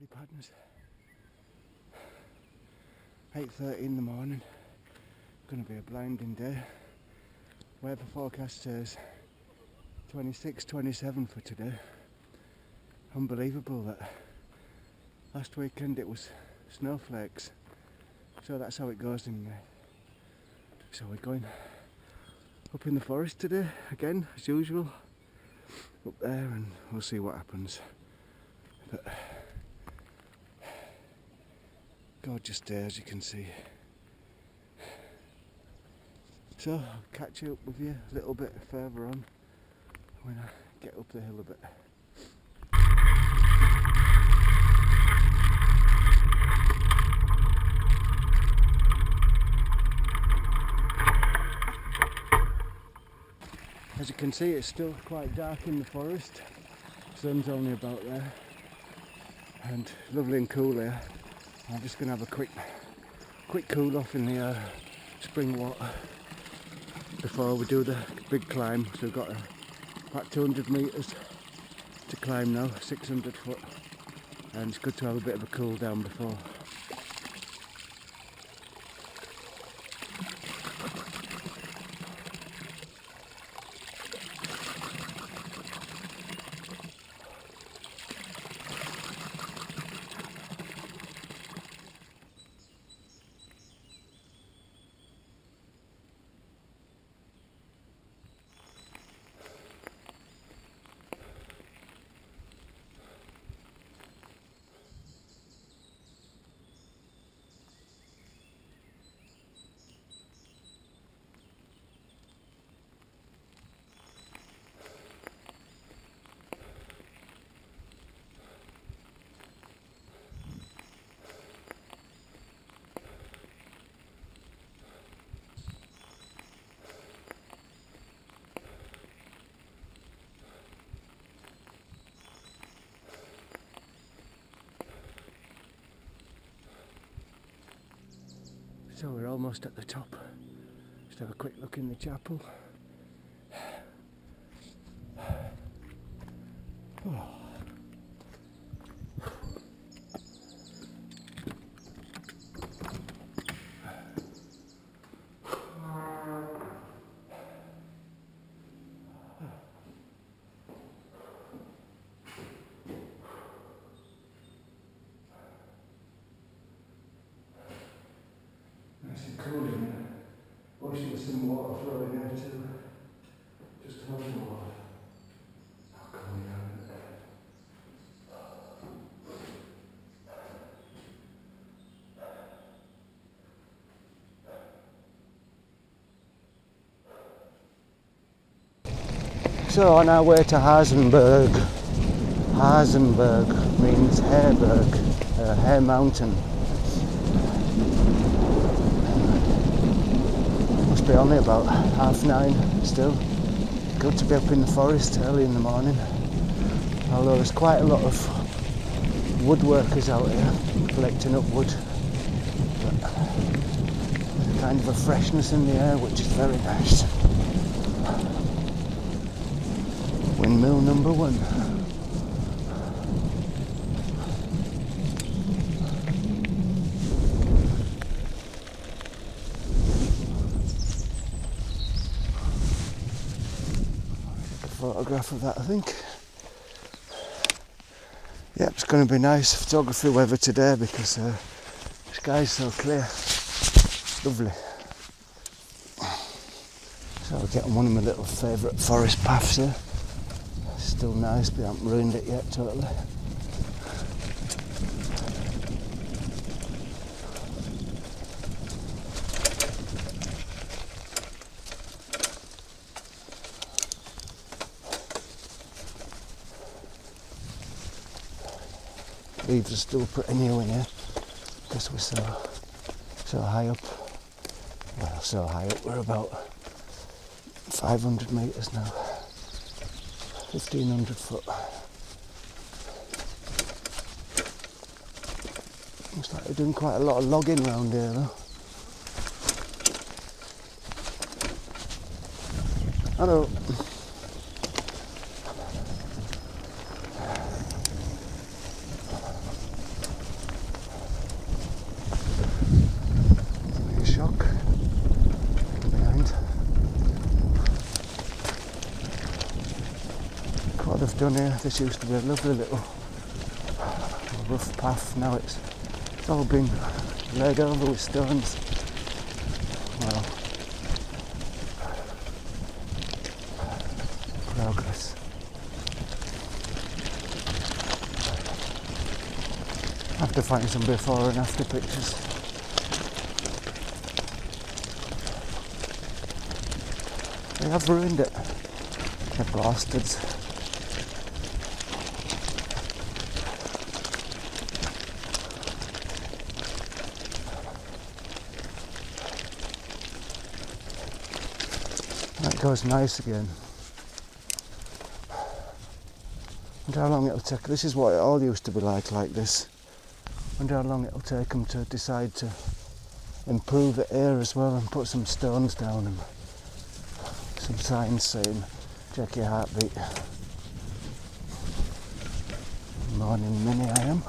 lily pads. 8:30 in the morning. Going to be a blinding day. Weather forecast says 26, 27 for today. Unbelievable that last weekend it was snowflakes. So that's how it goes in May. So we're going up in the forest today again, as usual. Up there, and we'll see what happens. But gorgeous day, as you can see. So I'll catch up with you a little bit further on when I get up the hill a bit. As you can see, it's still quite dark in the forest. Sun's only about there, and lovely and cool here. I'm just going to have a quick cool off in the spring water before we do the big climb. So we've got about 200 metres to climb now, 600 foot, and it's good to have a bit of a cool down before. So we're almost at the top. Just have a quick look in the chapel. Oh. Nice and cool in there. Wish there was some water flowing there too. Just loads of water. How cool we are, isn't it? So on our way to Hasenberg. Hasenberg means Hairberg, Hare Mountain. Must be only about 9:30 still. Good to be up in the forest early in the morning. Although there's quite a lot of woodworkers out here collecting up wood. But there's kind of a freshness in the air which is very nice. Windmill number 1. Photograph of that, I think. Yeah, it's going to be nice photography weather today because the sky's so clear. Lovely. So I'll get on one of my little favourite forest paths here. Still nice, but I haven't ruined it yet totally. Leaves are still pretty new in here because we're so high up. Well, so high up, we're about 500 metres now, 1500 foot. Looks like they're doing quite a lot of logging around here though. Hello. they've done here. This used to be a lovely little rough path. Now it's all been laid over with stones. Well, progress. I have to find some before and after pictures. They have ruined it, the bastards. That goes nice again. Wonder how long it'll take. This is what it all used to be like this. Wonder how long it'll take them to decide to improve it here as well and put some stones down and some signs saying check your heartbeat. Morning Minnie I am.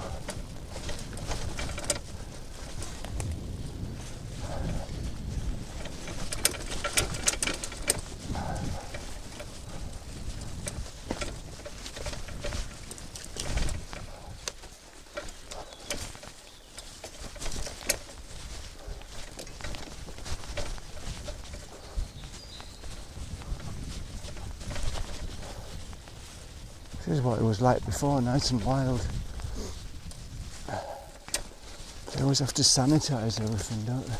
This is what it was like before, nice and wild. They always have to sanitise everything, don't they?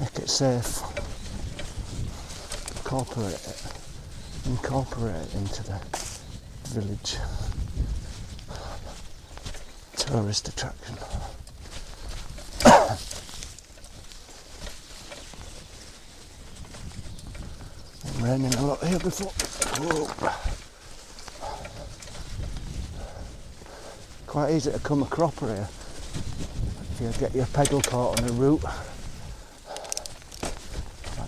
Make it safe. Incorporate it into the village. Tourist attraction. Raining a lot here before. Whoa. Quite easy to come a cropper here if you get your pedal caught on a root like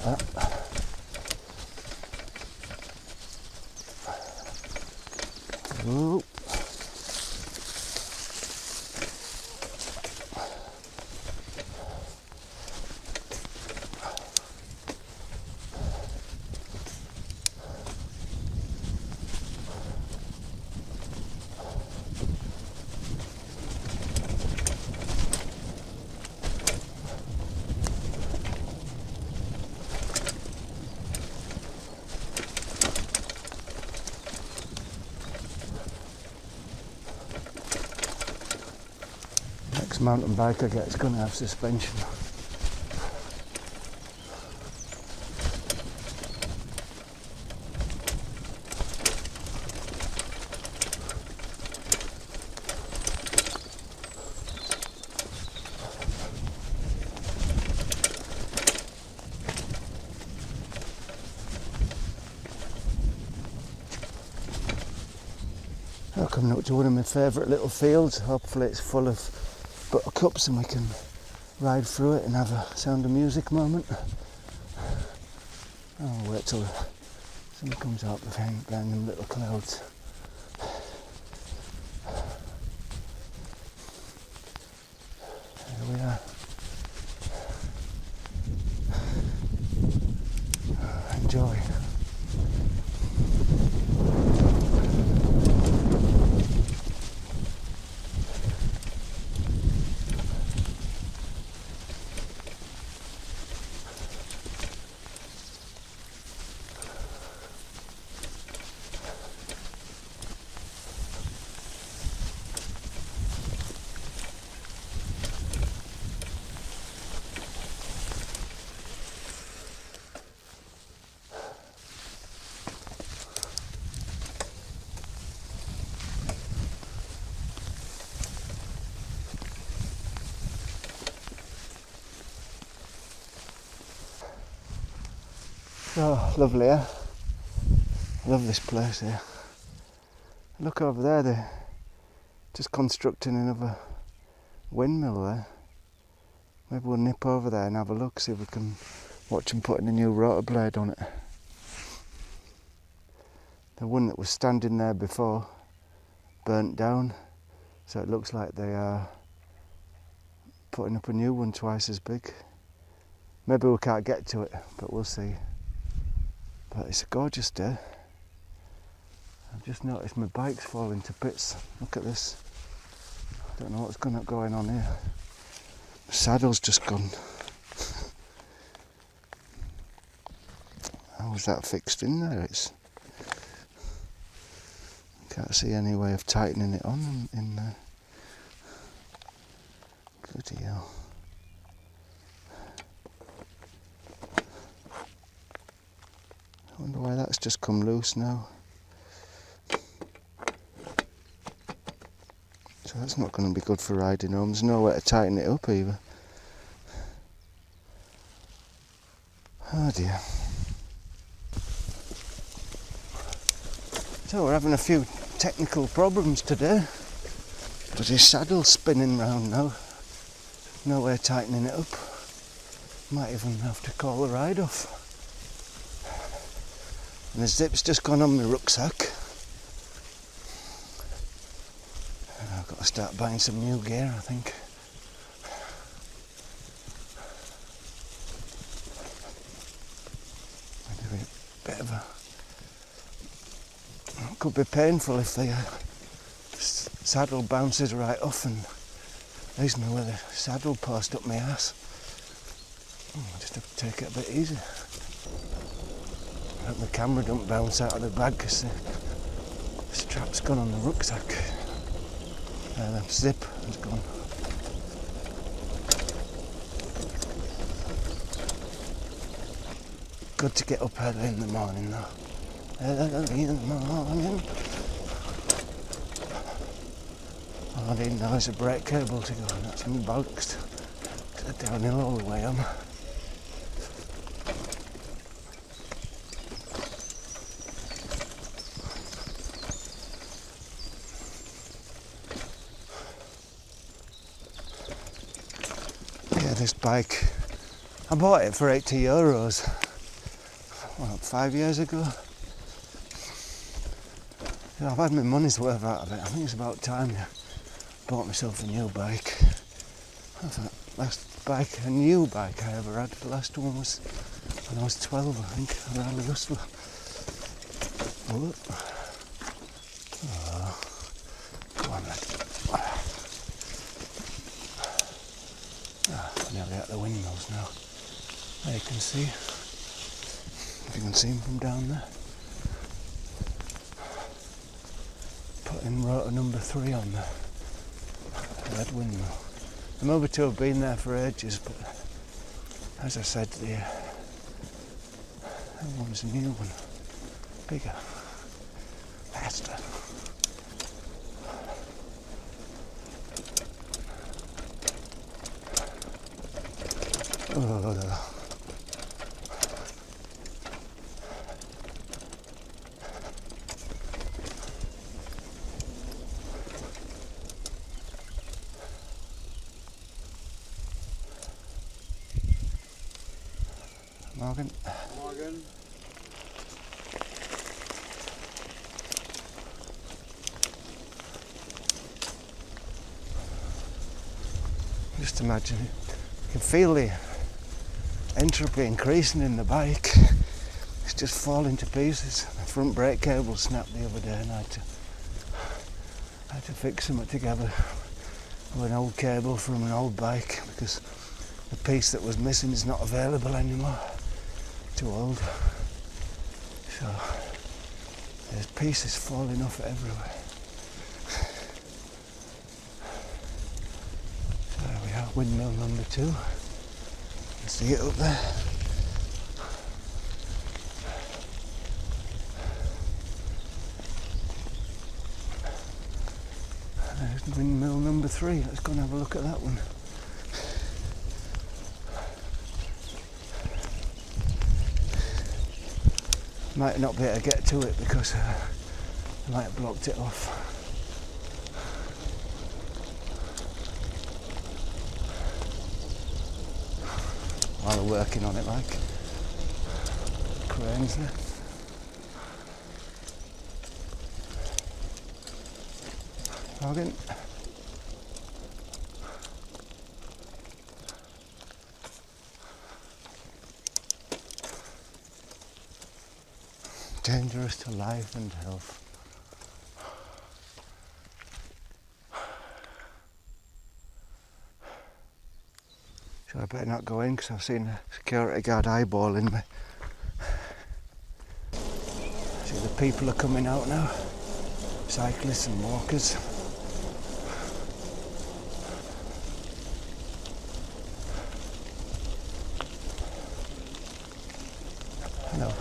that. Whoa. Next mountain bike I get is going to have suspension. I'm coming up to one of my favourite little fields. Hopefully it's full of buttercups and we can ride through it and have a Sound of Music moment. I'll wait till the sun comes out behind them little clouds. Here we are. Enjoy. Oh, lovely, eh? I love this place here. Look over there, they're just constructing another windmill there. Maybe we'll nip over there and have a look, see if we can watch them putting a new rotor blade on it. The one that was standing there before burnt down, so it looks like they are putting up a new one twice as big. Maybe we can't get to it, but we'll see. But it's a gorgeous day. I've just noticed my bike's falling to bits. Look at this. I don't know what's going on here. The saddle's just gone. How was that fixed in there? Can't see any way of tightening it on in there. Bloody hell. I wonder why that's just come loose now. So that's not going to be good for riding home. There's no way to tighten it up either. Oh dear. So we're having a few technical problems today. But his saddle's spinning round now. No way of tightening it up. Might even have to call the ride off. And the zip's just gone on my rucksack. I've got to start buying some new gear, I think. Maybe a bit of a... It could be painful if the saddle bounces right off and leaves me with a saddle post up my ass. I just have to take it a bit easy. I hope the camera don't bounce out of the bag because the strap's gone on the rucksack. The zip has gone. Good to get up early in the morning though. Early in the morning. All I need now is a brake cable to go, and that's me bollocks to the downhill all the way home. Yeah, this bike, I bought it for €80, what, 5 years ago? Yeah, I've had my money's worth out of it. I think it's about time I bought myself a new bike. That's the last bike, a new bike I ever had. The last one was when I was 12, I think, a Rally Hustler. Oh, come on then. Nearly at the windmills now. There you can see. If you can see them from down there. Putting rotor number 3 on the red windmill. The other two have been there for ages, but as I said, the that one's a new one. Bigger. Faster. Oh. Morgan. Morgan. Just imagine it. You can feel the entropy increasing in the bike. It's just falling to pieces. The front brake cable snapped the other day and I had to fix them together with an old cable from an old bike because the piece that was missing is not available anymore. Too old. So there's pieces falling off everywhere. So there we are, windmill number 2. You can see it up there. And there's windmill number 3. Let's go and have a look at that one. Might not be able to get to it because I might have blocked it off. While they're working on it, like cranes there. Morgan. dangerous to life and health. So I better not go in because I've seen a security guard eyeballing me. See, the people are coming out now, cyclists and walkers. Hello.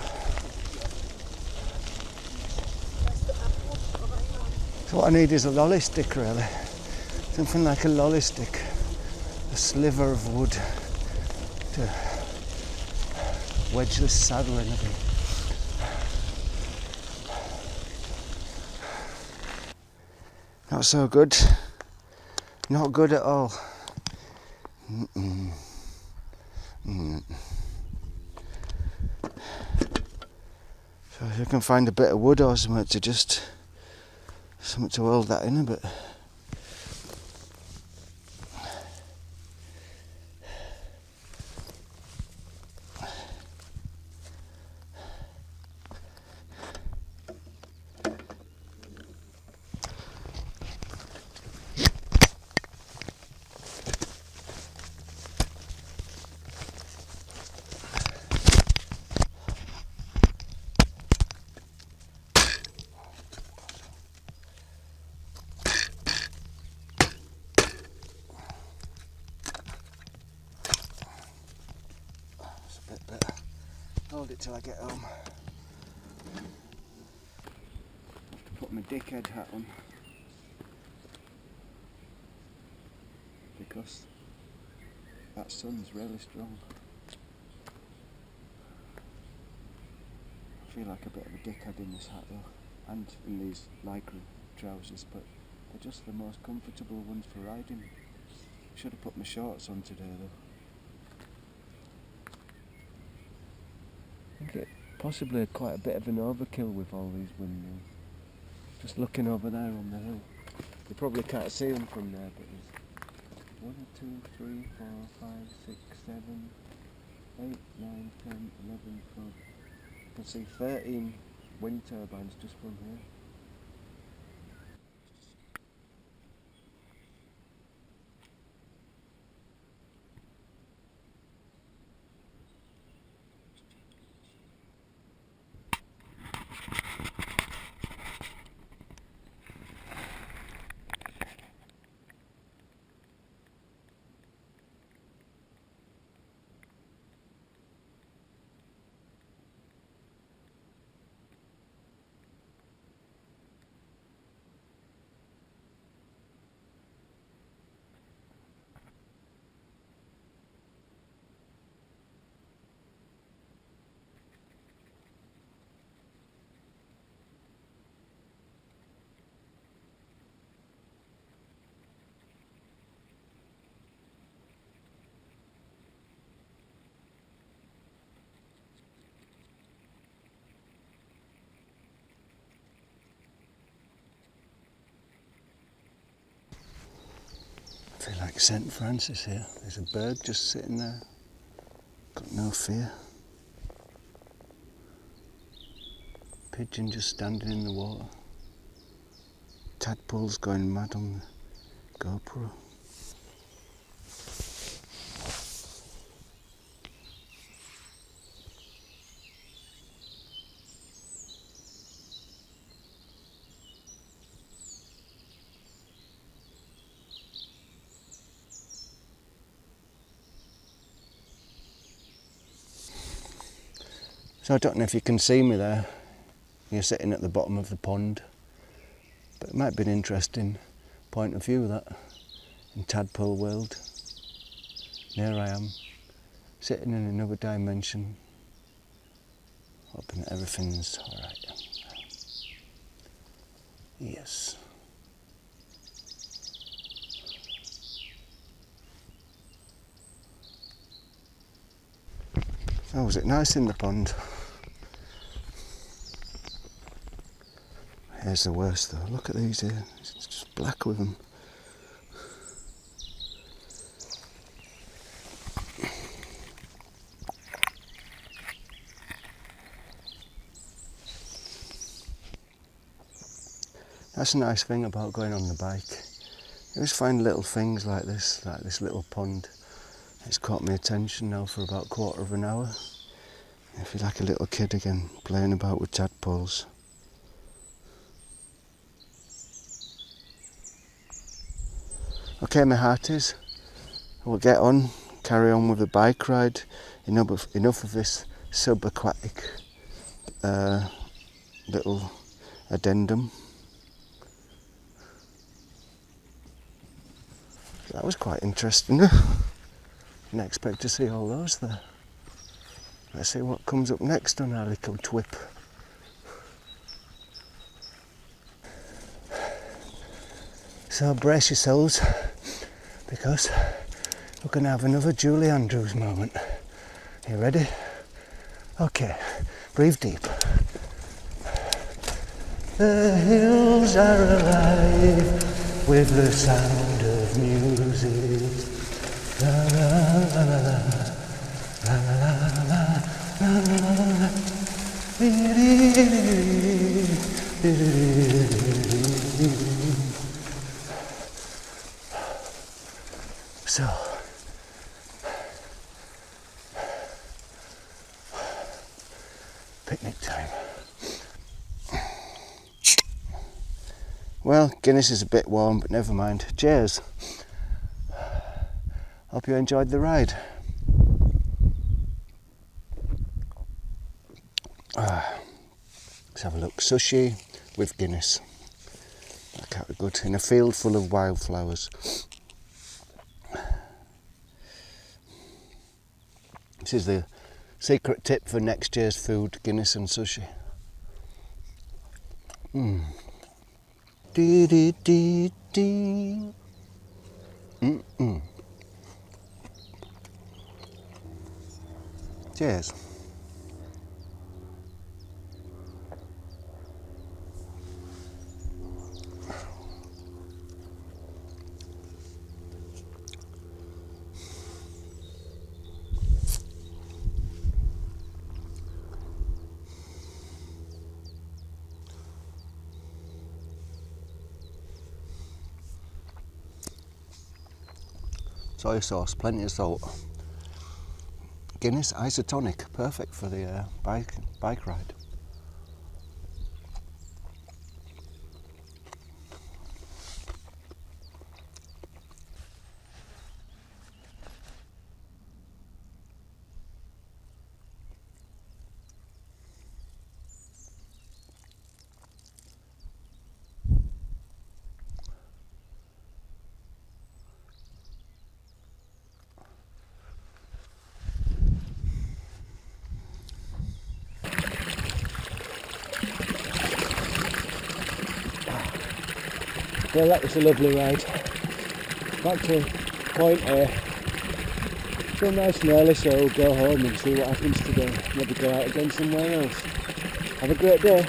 So what I need is a lolly stick, really. Something like a lolly stick. A sliver of wood to wedge this saddle in a bit. Not so good. Not good at all. So if you can find a bit of wood or something to hold that in a bit. Hold it till I get home. Have to put my dickhead hat on because that sun's really strong. I feel like a bit of a dickhead in this hat though, and in these lycra trousers, but they're just the most comfortable ones for riding. Should have put my shorts on today though. I think it possibly quite a bit of an overkill with all these windmills. Just looking over there on the hill. You probably can't see them from there, but there's 1, 2, 3, 4, 5, 6, 7, 8, 9, 10, 11, 12. You can see 13 wind turbines just from here. I feel like St. Francis here. There's a bird just sitting there. Got no fear. Pigeon just standing in the water. Tadpoles going mad on the GoPro. So I don't know if you can see me there. You're sitting at the bottom of the pond. But it might be an interesting point of view, that, in tadpole world. There I am, sitting in another dimension, hoping that everything's alright. Yes. Oh, was it nice in the pond? Here's the worst though. Look at these here. It's just black with them. That's a nice thing about going on the bike. You always find little things like this little pond. It's caught my attention now for about a quarter of an hour. I feel like a little kid again, playing about with tadpoles. Okay, my hearties, we'll get on, carry on with the bike ride. Enough of this subaquatic little addendum. That was quite interesting. Didn't expect to see all those there. Let's see what comes up next on our little trip. So brace yourselves, because we're going to have another Julie Andrews moment. You ready? Okay, breathe deep. The hills are alive with the sound of music. La la la la la, la la la la la la. So, picnic time. Well, Guinness is a bit warm, but never mind. Cheers. Hope you enjoyed the ride. Let's have a look. Sushi with Guinness. That can't be good. In a field full of wildflowers. This is the secret tip for next year's food, Guinness and sushi. Dee dee dee dee. Cheers. Soy sauce, plenty of salt. Guinness isotonic, perfect for the bike ride. Well, that was a lovely ride. Back to point A. Feel nice and early, so we'll go home and see what happens today. Maybe go out again somewhere else. Have a great day.